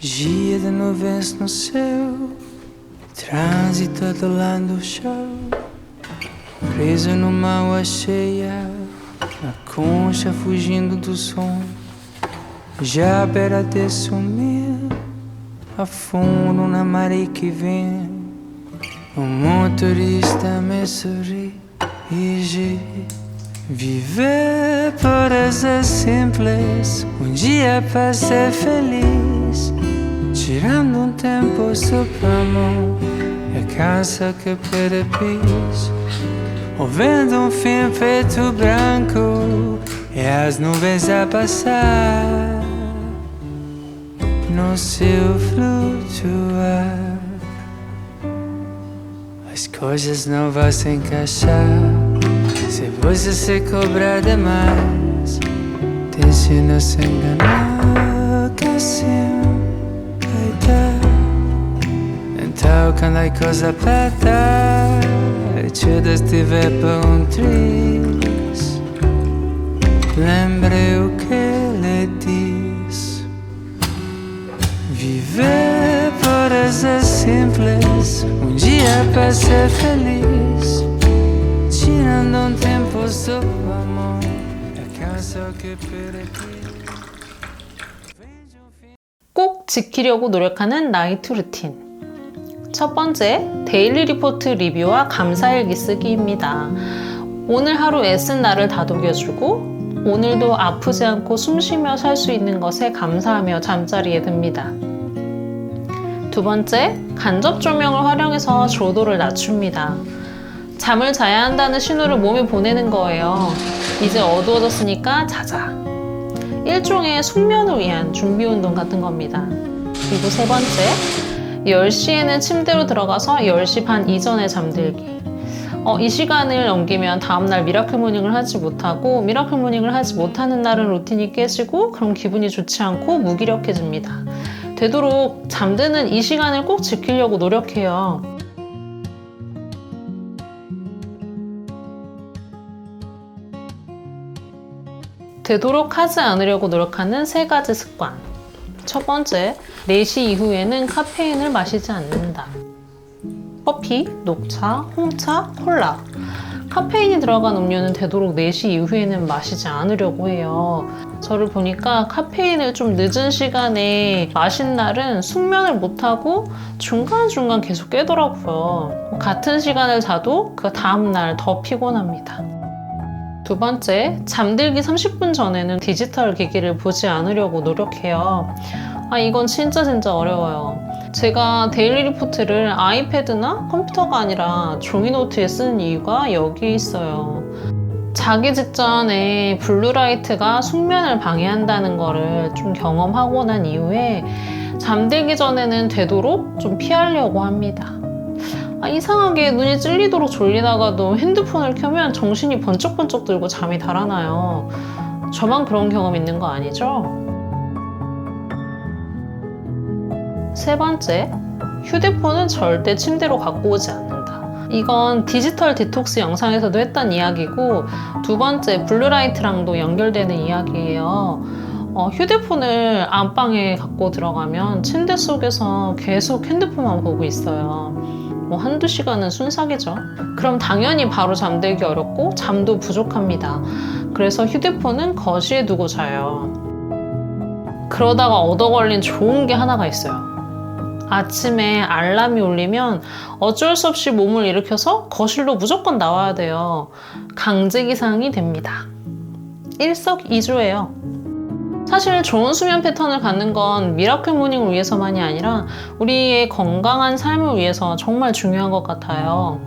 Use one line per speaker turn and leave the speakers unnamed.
Dia de nuvens no céu, trânsito atolando o chão, preso numa água cheia, a concha fugindo do som. Já à beira de sumir, afundo na maré que vem. O motorista me sorri e viver parece simples, dia para ser feliz. Tirando tempo só pra amor, é casa que perde pis. Ouvindo fim preto branco, e as nuvens a passar no céu flutuar. As coisas não vão se encaixar se você se cobrar demais. Deixe não se enganar, que assim vai dar. Então quando a coisa aperta, tudo estiver por triz, lembre o que ele diz. Viver parece simples, dia para ser feliz. Tirando tempo só pro amor, é casa que perde.
꼭 지키려고 노력하는 나이트 루틴. 첫 번째, 데일리 리포트 리뷰와 감사일기 쓰기입니다. 오늘 하루 애쓴 나를 다독여주고 오늘도 아프지 않고 숨쉬며 살 수 있는 것에 감사하며 잠자리에 듭니다. 두 번째, 간접 조명을 활용해서 조도를 낮춥니다. 잠을 자야 한다는 신호를 몸에 보내는 거예요. 이제 어두워졌으니까 자자. 일종의 숙면을 위한 준비 운동 같은 겁니다. 그리고 세 번째, 10시에는 침대로 들어가서 10시 반 이전에 잠들기. 이 시간을 넘기면 다음날 미라클 모닝을 하지 못하고 미라클 모닝을 하지 못하는 날은 루틴이 깨지고 그럼 기분이 좋지 않고 무기력해집니다. 되도록 잠드는 이 시간을 꼭 지키려고 노력해요. 되도록 하지 않으려고 노력하는 3가지 습관. 첫 번째, 4시 이후에는 카페인을 마시지 않는다. 커피, 녹차, 홍차, 콜라. 카페인이 들어간 음료는 되도록 4시 이후에는 마시지 않으려고 해요. 저를 보니까 카페인을 좀 늦은 시간에 마신 날은 숙면을 못하고 중간중간 계속 깨더라고요. 같은 시간을 자도 그 다음날 더 피곤합니다. 두 번째, 잠들기 30분 전에는 디지털 기기를 보지 않으려고 노력해요. 이건 진짜 어려워요. 제가 데일리 리포트를 아이패드나 컴퓨터가 아니라 종이 노트에 쓰는 이유가 여기에 있어요. 자기 직전에 블루라이트가 숙면을 방해한다는 거를 좀 경험하고 난 이후에 잠들기 전에는 되도록 좀 피하려고 합니다. 이상하게 눈이 찔리도록 졸리다가도 핸드폰을 켜면 정신이 번쩍번쩍 들고 잠이 달아나요. 저만 그런 경험 있는 거 아니죠? 세 번째, 휴대폰은 절대 침대로 갖고 오지 않는다. 이건 디지털 디톡스 영상에서도 했던 이야기고 두 번째, 블루라이트랑도 연결되는 이야기예요. 휴대폰을 안방에 갖고 들어가면 침대 속에서 계속 핸드폰만 보고 있어요. 한두 시간은 순삭이죠. 그럼 당연히 바로 잠들기 어렵고 잠도 부족합니다. 그래서 휴대폰은 거실에 두고 자요. 그러다가 얻어 걸린 좋은 게 하나가 있어요. 아침에 알람이 울리면 어쩔 수 없이 몸을 일으켜서 거실로 무조건 나와야 돼요. 강제기상이 됩니다. 일석이조예요. 사실 좋은 수면 패턴을 갖는 건 미라클 모닝을 위해서만이 아니라 우리의 건강한 삶을 위해서 정말 중요한 것 같아요.